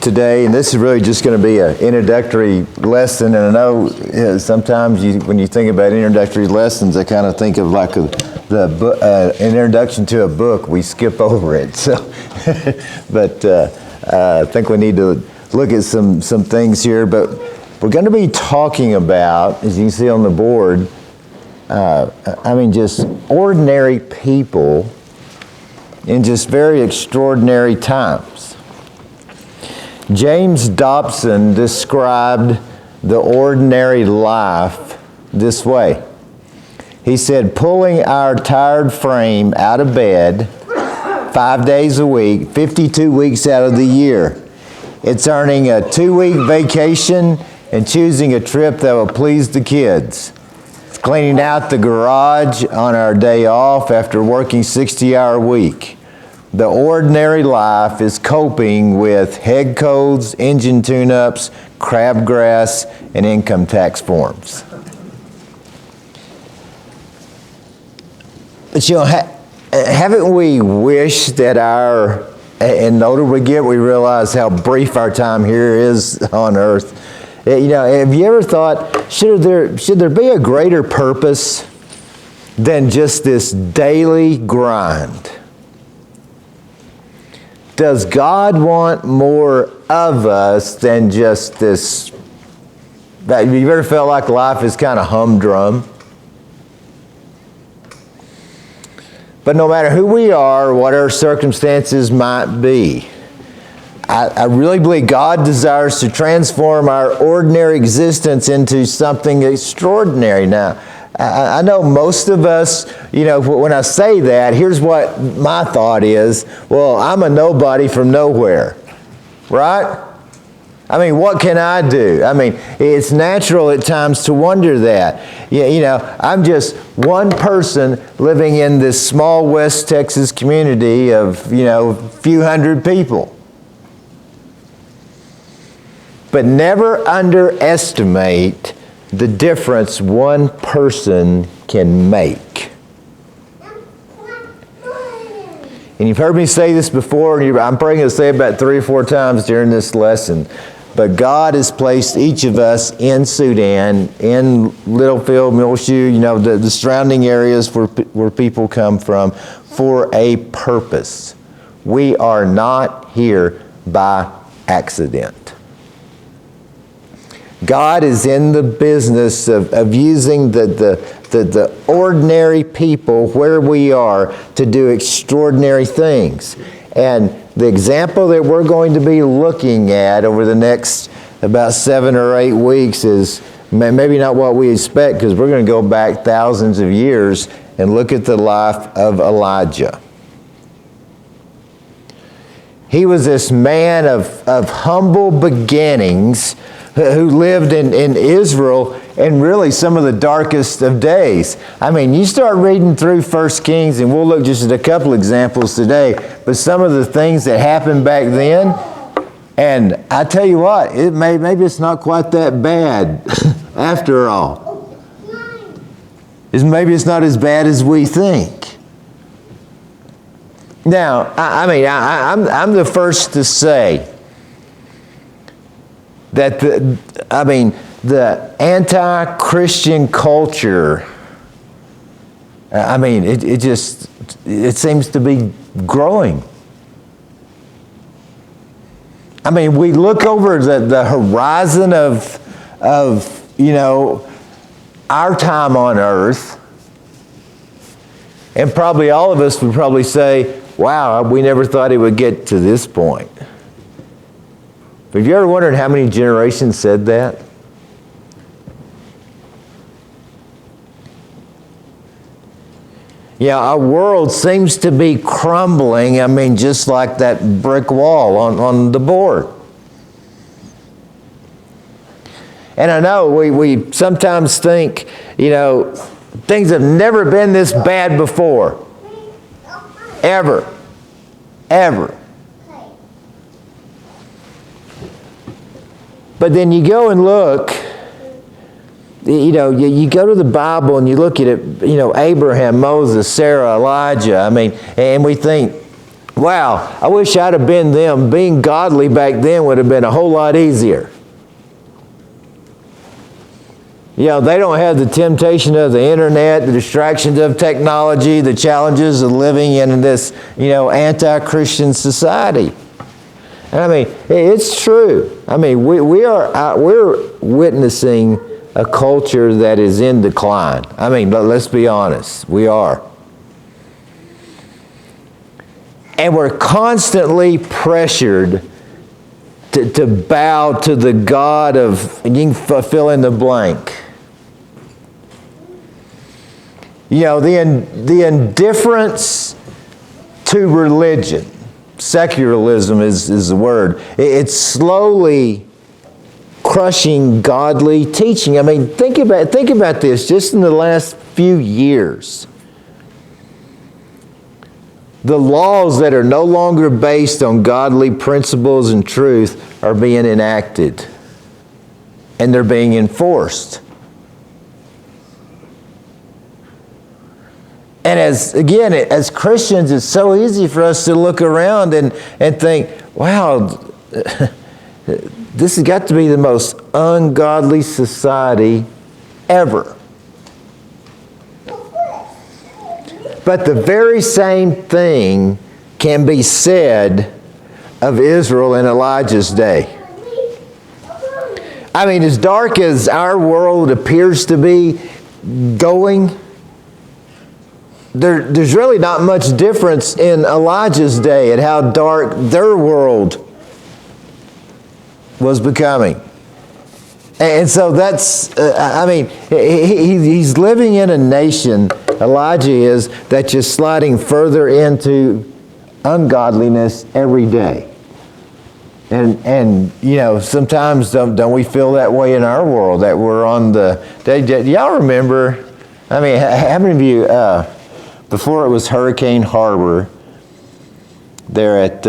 today, and this is really just going to be an introductory lesson. And I know sometimes when you think about introductory lessons, I kind of think of like an introduction to a book. We skip over it. So, but I think we need to look at some things here. But we're going to be talking about, as you can see on the board, just ordinary people in just very extraordinary times. James Dobson described the ordinary life this way. He said, pulling our tired frame out of bed 5 days a week, 52 weeks out of the year. It's earning a 2-week vacation and choosing a trip that will please the kids. It's cleaning out the garage on our day off after working 60-hour week. The ordinary life is coping with head colds, engine tune-ups, crabgrass, and income tax forms. But haven't we wished that and the older we get, we realize how brief our time here is on earth. Have you ever thought, should there be a greater purpose than just this daily grind? Does God want more of us than just this? Have you ever felt like life is kind of humdrum? But no matter who we are, what our circumstances might be, I really believe God desires to transform our ordinary existence into something extraordinary. Now, I know most of us, when I say that, here's what my thought is. Well, I'm a nobody from nowhere, right? What can I do? It's natural at times to wonder that. I'm just one person living in this small West Texas community of, a few hundred people. But never underestimate the difference one person can make. And you've heard me say this before, and I'm probably going to say it about 3 or 4 times during this lesson. But God has placed each of us in Sudan, in Littlefield, Muleshoe, the surrounding areas where people come from, for a purpose. We are not here by accident. God is in the business of using the ordinary people where we are to do extraordinary things. And the example that we're going to be looking at over the next about 7 or 8 weeks is maybe not what we expect, because we're going to go back thousands of years and look at the life of Elijah. He was this man of humble beginnings who lived in Israel in really some of the darkest of days. You start reading through 1 Kings, and we'll look just at a couple examples today, but some of the things that happened back then, and I tell you what, maybe it's not quite that bad after all. Maybe it's not as bad as we think. Now, I'm the first to say that the anti-Christian culture, it seems to be growing. We look over the horizon of our time on earth, and probably all of us would probably say, wow, we never thought it would get to this point. Have you ever wondered how many generations said that? Our world seems to be crumbling, just like that brick wall on the board. And I know we sometimes think, things have never been this bad before. Ever. But then you go and look, you go to the Bible and you look at it, Abraham, Moses, Sarah, Elijah, and we think, Wow, I wish I'd have been them. Being godly back then would have been a whole lot easier. You know, they don't have the temptation of the internet, the distractions of technology, the challenges of living in this, anti-Christian society. And I mean, it's true. I mean, we're witnessing a culture that is in decline. I mean, let's be honest, we are. And we're constantly pressured to bow to the God of, you can fill in the blank. The indifference to religion, secularism is the word, it's slowly crushing godly teaching. I mean, think about this just in the last few years. The laws that are no longer based on godly principles and truth are being enacted, and they're being enforced. And as Christians, it's so easy for us to look around and think, wow, this has got to be the most ungodly society ever. But the very same thing can be said of Israel in Elijah's day. I mean, as dark as our world appears to be going, there's really not much difference in Elijah's day and how dark their world was becoming. And so that's, he's living in a nation, Elijah is, that's just sliding further into ungodliness every day. And sometimes don't we feel that way in our world, that we're on y'all remember, I mean, how many of you, before it was Hurricane Harbor, there at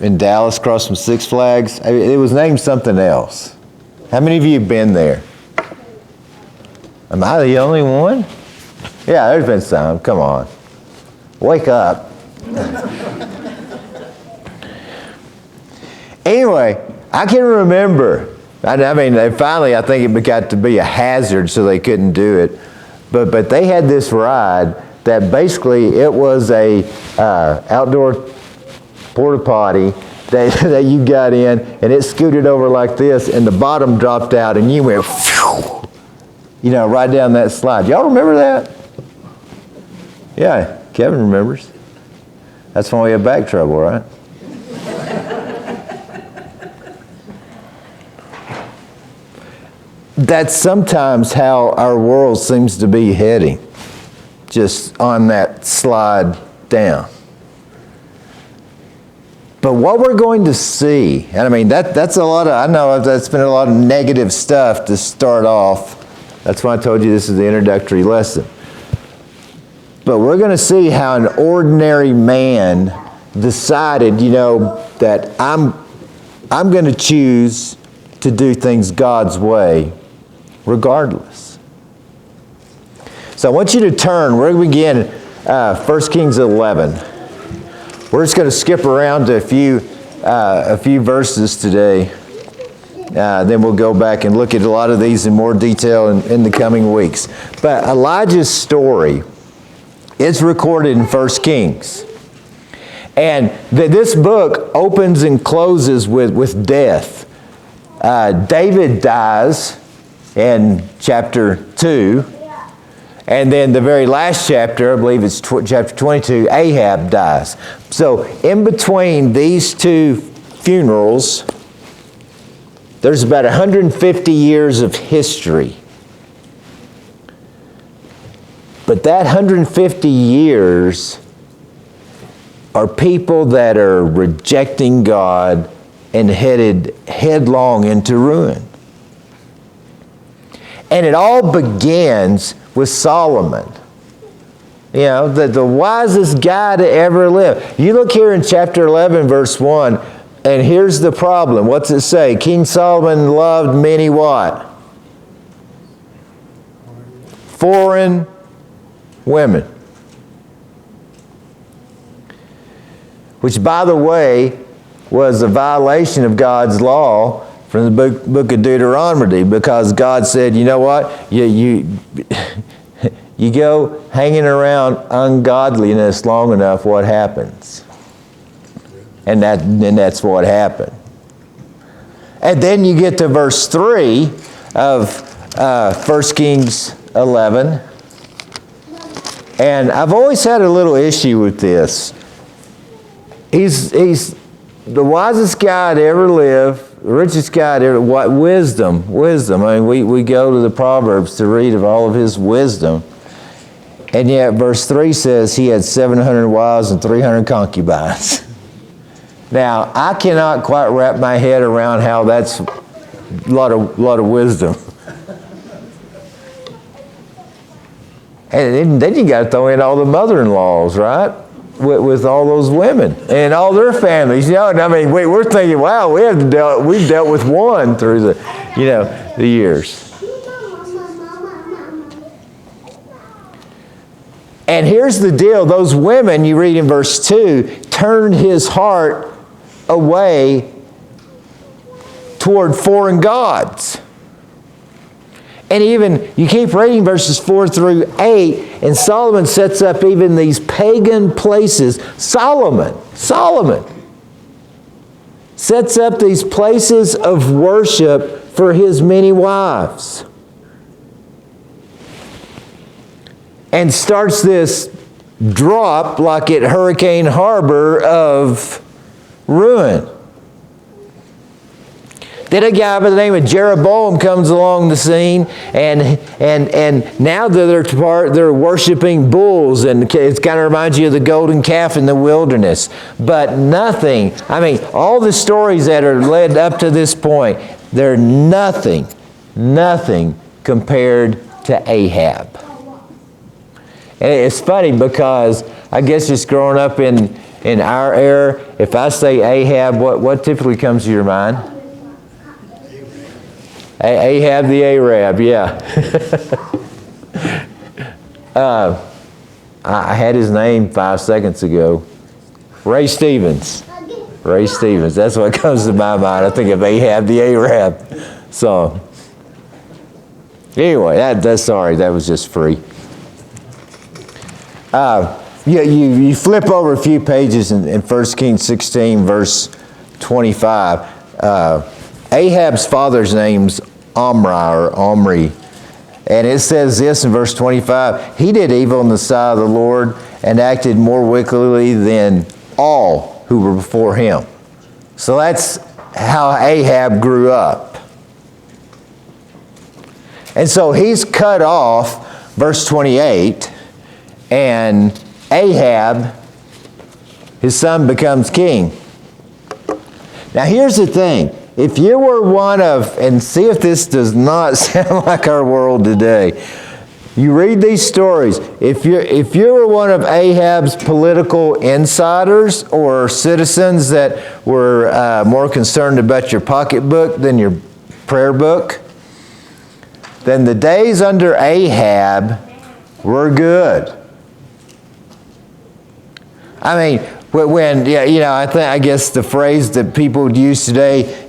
in Dallas, across from Six Flags, it was named something else. How many of you have been there? Am I the only one? Yeah, there's been some. Come on, wake up. Anyway, I can remember. I mean, finally, I think it got to be a hazard, so they couldn't do it. But they had this ride that basically it was a outdoor porta potty that you got in, and it scooted over like this, and the bottom dropped out, and you went, right down that slide. Y'all remember that? Yeah, Kevin remembers. That's when we had back trouble, right? That's sometimes how our world seems to be heading, just on that slide down. But what we're going to see, and I mean, that's a lot of, I know that's been a lot of negative stuff to start off. That's why I told you this is the introductory lesson. But we're going to see how an ordinary man decided, that I'm going to choose to do things God's way, regardless. So I want you to turn. We're going to begin 1 Kings 11. We're just going to skip around to a few verses today. Then we'll go back and look at a lot of these in more detail in the coming weeks. But Elijah's story is recorded in 1 Kings. And this book opens and closes with death. David dies in chapter 2. And then the very last chapter, I believe it's chapter 22, Ahab dies. So in between these two funerals, there's about 150 years of history. But that 150 years are people that are rejecting God and headed headlong into ruin. And it all begins with Solomon. The wisest guy to ever live. You look here in chapter 11, verse 1, and here's the problem. What's it say? King Solomon loved many what? Foreign women. which, by the way, was a violation of God's law from the book of Deuteronomy, because God said, you know what, you go hanging around ungodliness long enough, what happens? And that's what happened. And then you get to verse 3 of 1 Kings 11. And I've always had a little issue with this. He's the wisest guy to ever live, the richest guy to ever, what wisdom. I mean, we go to the Proverbs to read of all of his wisdom. And yet verse 3 says he had 700 wives and 300 concubines. Now, I cannot quite wrap my head around how that's a lot of wisdom. And then you got to throw in all the mother-in-laws, right? With all those women and all their families. You know, and I mean, we're thinking, wow, we've dealt with one through the years. And here's the deal: those women, you read in verse 2, turned his heart away toward foreign gods. And even, you keep reading verses 4 through 8, and Solomon sets up even these pagan places. Solomon sets up these places of worship for his many wives. And starts this drop like at Hurricane Harbor of ruin. Then a guy by the name of Jeroboam comes along the scene, and now they're worshiping bulls, and it kind of reminds you of the golden calf in the wilderness. But nothing, I mean, all the stories that are led up to this point, they're nothing compared to Ahab. And it's funny because I guess just growing up in our era, if I say Ahab, what typically comes to your mind? Ahab the Arab, yeah. I had his name 5 seconds ago. Ray Stevens. That's what comes to my mind. I think of Ahab the Arab song. Anyway, sorry, that was just free. You flip over a few pages in 1 Kings 16, verse 25. Ahab's father's name's Omri. And it says this in verse 25, he did evil in the sight of the Lord and acted more wickedly than all who were before him. So that's how Ahab grew up. And so he's cut off, verse 28, and Ahab, his son, becomes king. Now here's the thing. If you were one of, and see if this does not sound like our world today, you read these stories. If you were one of Ahab's political insiders or citizens that were more concerned about your pocketbook than your prayer book, then the days under Ahab were good. I mean, I guess the phrase that people would use today,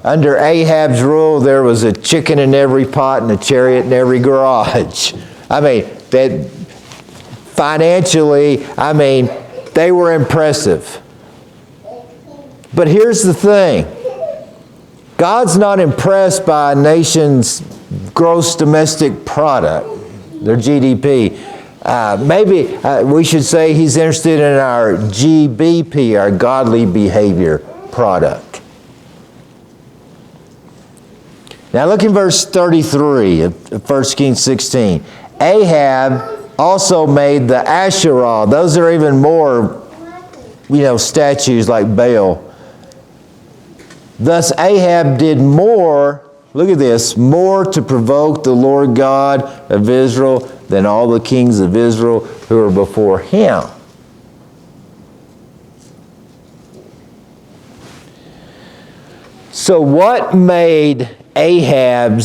under Ahab's rule, there was a chicken in every pot and a chariot in every garage. I mean, that financially, they were impressive. But here's the thing. God's not impressed by a nation's gross domestic product, their GDP. Maybe we should say he's interested in our GBP, our godly behavior product. Now look in verse 33 of 1 Kings 16. Ahab also made the Asherah. Those are even more, statues like Baal. Thus Ahab did more, look at this, more to provoke the Lord God of Israel than all the kings of Israel who were before him. So what made Ahab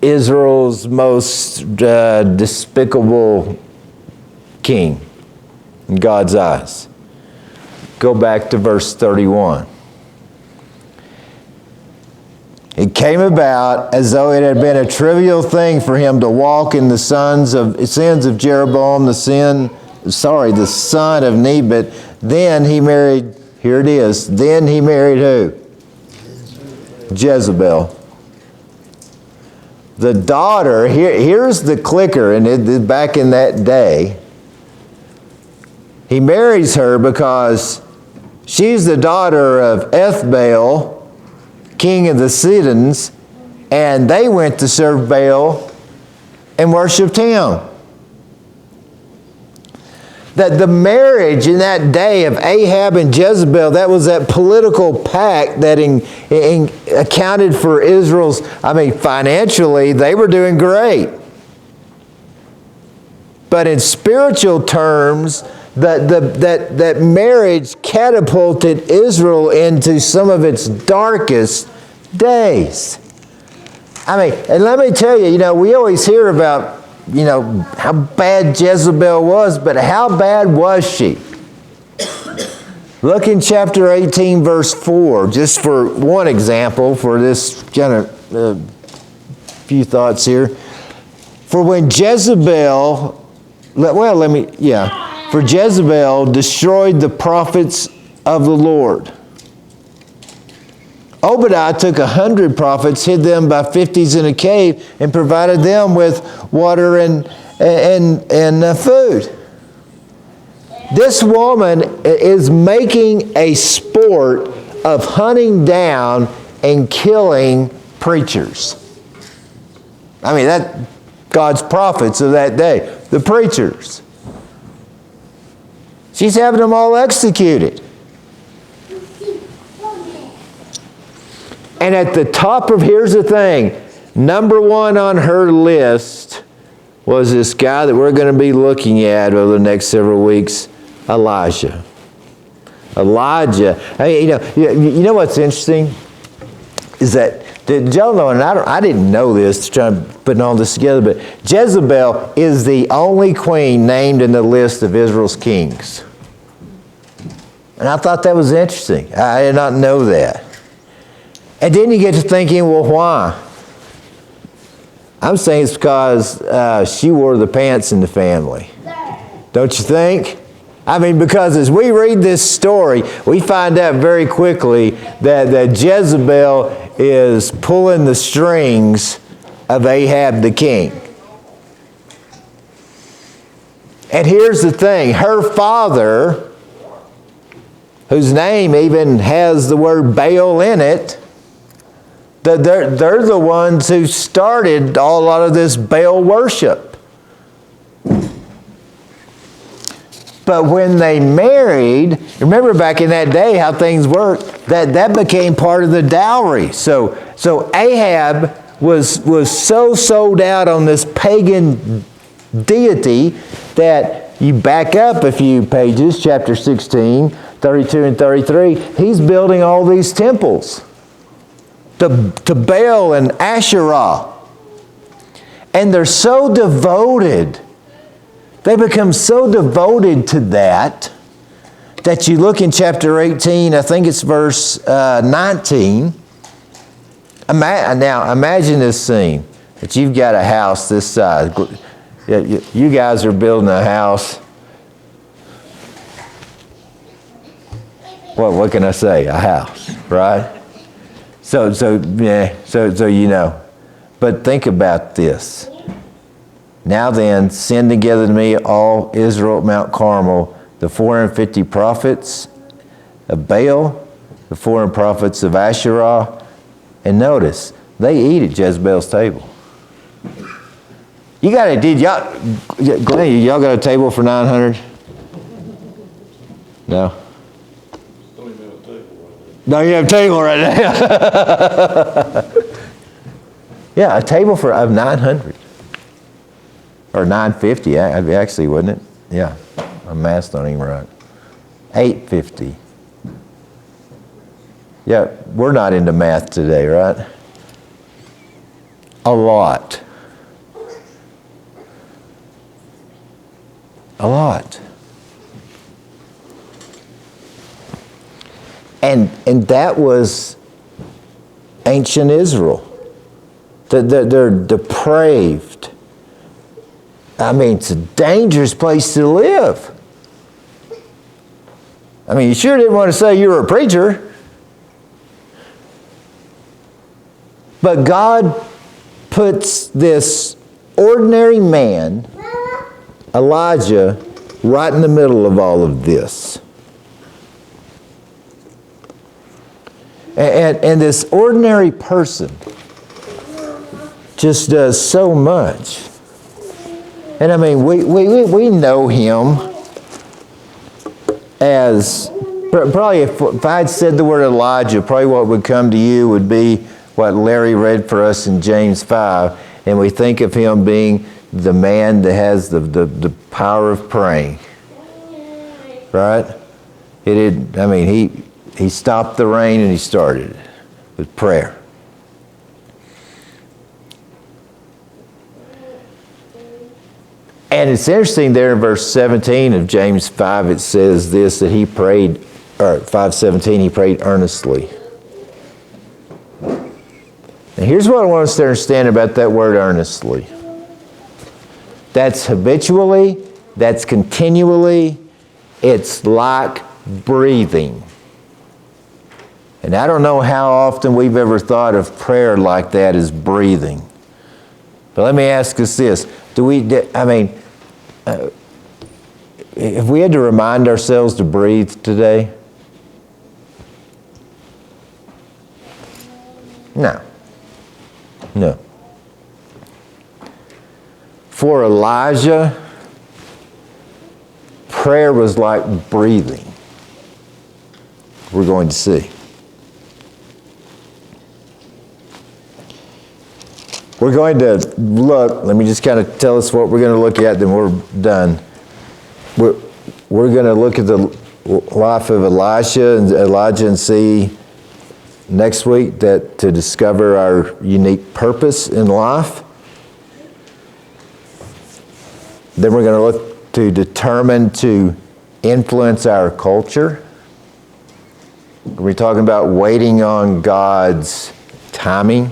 Israel's most despicable king? in God's eyes. Go back to verse 31. It came about as though it had been a trivial thing for him to walk in the sins of Jeroboam, the son of Nebat. Then he married, here it is, then he married who? Jezebel. The daughter, here's the clicker, and back in that day, he marries her because she's the daughter of Ethbaal, king of the Sidons, and they went to serve Baal and worshiped him. That the marriage in that day of Ahab and Jezebel, that was that political pact that accounted for Israel's, financially, they were doing great. But in spiritual terms, that marriage catapulted Israel into some of its darkest days. And let me tell you, we always hear about, how bad Jezebel was, but how bad was she? Look in chapter 18, verse 4, just for one example, for this kind of few thoughts here. For when Jezebel, for Jezebel destroyed the prophets of the Lord. Obadiah took 100 prophets, hid them by 50s in a cave, and provided them with water and food. This woman is making a sport of hunting down and killing preachers. That God's prophets of that day, the preachers. She's having them all executed. And at the top of, here's the thing, number one on her list was this guy that we're going to be looking at over the next several weeks, Elijah. Elijah. You know what's interesting? Is that, did y'all know, and I didn't know this, trying to put all this together, but Jezebel is the only queen named in the list of Israel's kings. And I thought that was interesting. I did not know that. And then you get to thinking, well, why? I'm saying it's because she wore the pants in the family. Don't you think? Because as we read this story, we find out very quickly that Jezebel is pulling the strings of Ahab the king. And here's the thing, her father, whose name even has the word Baal in it, they're the ones who started a lot of this Baal worship. But when they married, remember back in that day how things worked, that became part of the dowry. So Ahab was so sold out on this pagan deity that you back up a few pages, chapter 16, 32 and 33, he's building all these temples to Baal and Asherah. And they're so devoted. They become so devoted to that you look in chapter 18, I think it's verse 19. Now imagine this scene, that you've got a house this size. You guys are building a house. What can I say? A house, right? So you know. But think about this. Now then, send together to me all Israel at Mount Carmel, the 450 prophets of Baal, the 400 prophets of Asherah. And notice, they eat at Jezebel's table. Glenn, y'all got a table for 900? No? No, you have a table right now. Yeah, a table of 900. Or 950, actually, wasn't it? Yeah, my math's not even right. 850. Yeah, we're not into math today, right? A lot. A lot. And that was ancient Israel. They're depraved. I mean, it's a dangerous place to live. I mean, you sure didn't want to say you were a preacher. But God puts this ordinary man, Elijah, right in the middle of all of this. And this ordinary person just does so much. And I mean, we know him as, probably if I had said the word Elijah, probably what would come to you would be what Larry read for us in James 5. And we think of him being the man that has the power of praying. Right? He stopped the rain and he started it with prayer. And it's interesting there in verse 17 of James 5, it says this, that he prayed, or 5:17, he prayed earnestly. And here's what I want us to understand about that word earnestly. That's habitually, that's continually, it's like breathing. And I don't know how often we've ever thought of prayer like that as breathing. But let me ask us this. If we had to remind ourselves to breathe today? No. For Elijah, prayer was like breathing. We're going to see. We're going to look, let me just kind of tell us what we're going to look at, then we're done. We're going to look at the life of Elijah and see next week that to discover our unique purpose in life. Then we're going to look to determine to influence our culture. We're talking about waiting on God's timing.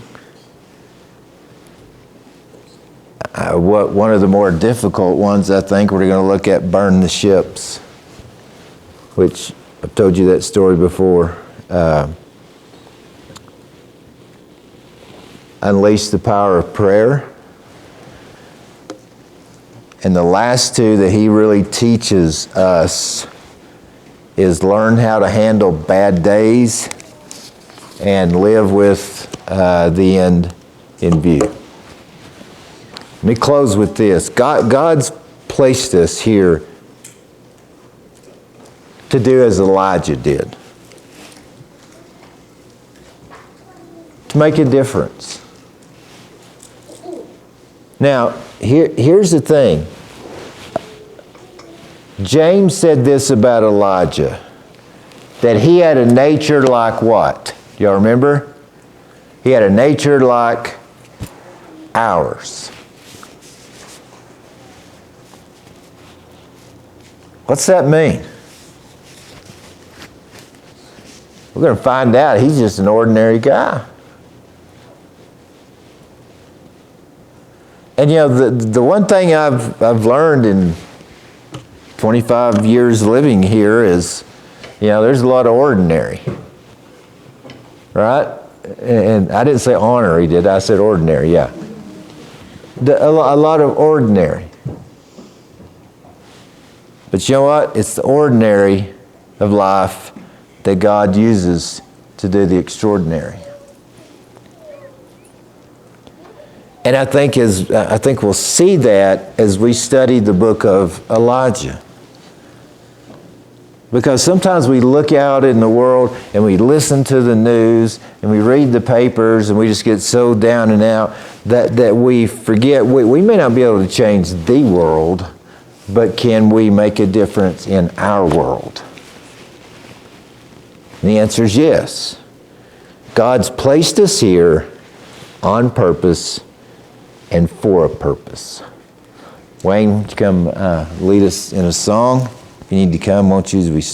One of the more difficult ones, I think, we're going to look at burn the ships, which I've told you that story before. Unleash the power of prayer. And the last two that he really teaches us is learn how to handle bad days and live with the end in view. Let me close with this. God's placed us here to do as Elijah did. To make a difference. Now, here's the thing. James said this about Elijah, that he had a nature like what? Do y'all remember? He had a nature like ours. What's that mean? We're going to find out he's just an ordinary guy. And you know, the one thing I've learned in 25 years living here is, you know, there's a lot of ordinary. Right? And I didn't say ornery, did I? I said ordinary, yeah. A lot of ordinary. But you know what? It's the ordinary of life that God uses to do the extraordinary. And I think we'll see that as we study the book of Elijah. Because sometimes we look out in the world and we listen to the news and we read the papers and we just get so down and out that we forget we may not be able to change the world, but can we make a difference in our world? And the answer is yes. God's placed us here on purpose and for a purpose. Wayne, would you come lead us in a song? If you need to come, won't you, as we stand?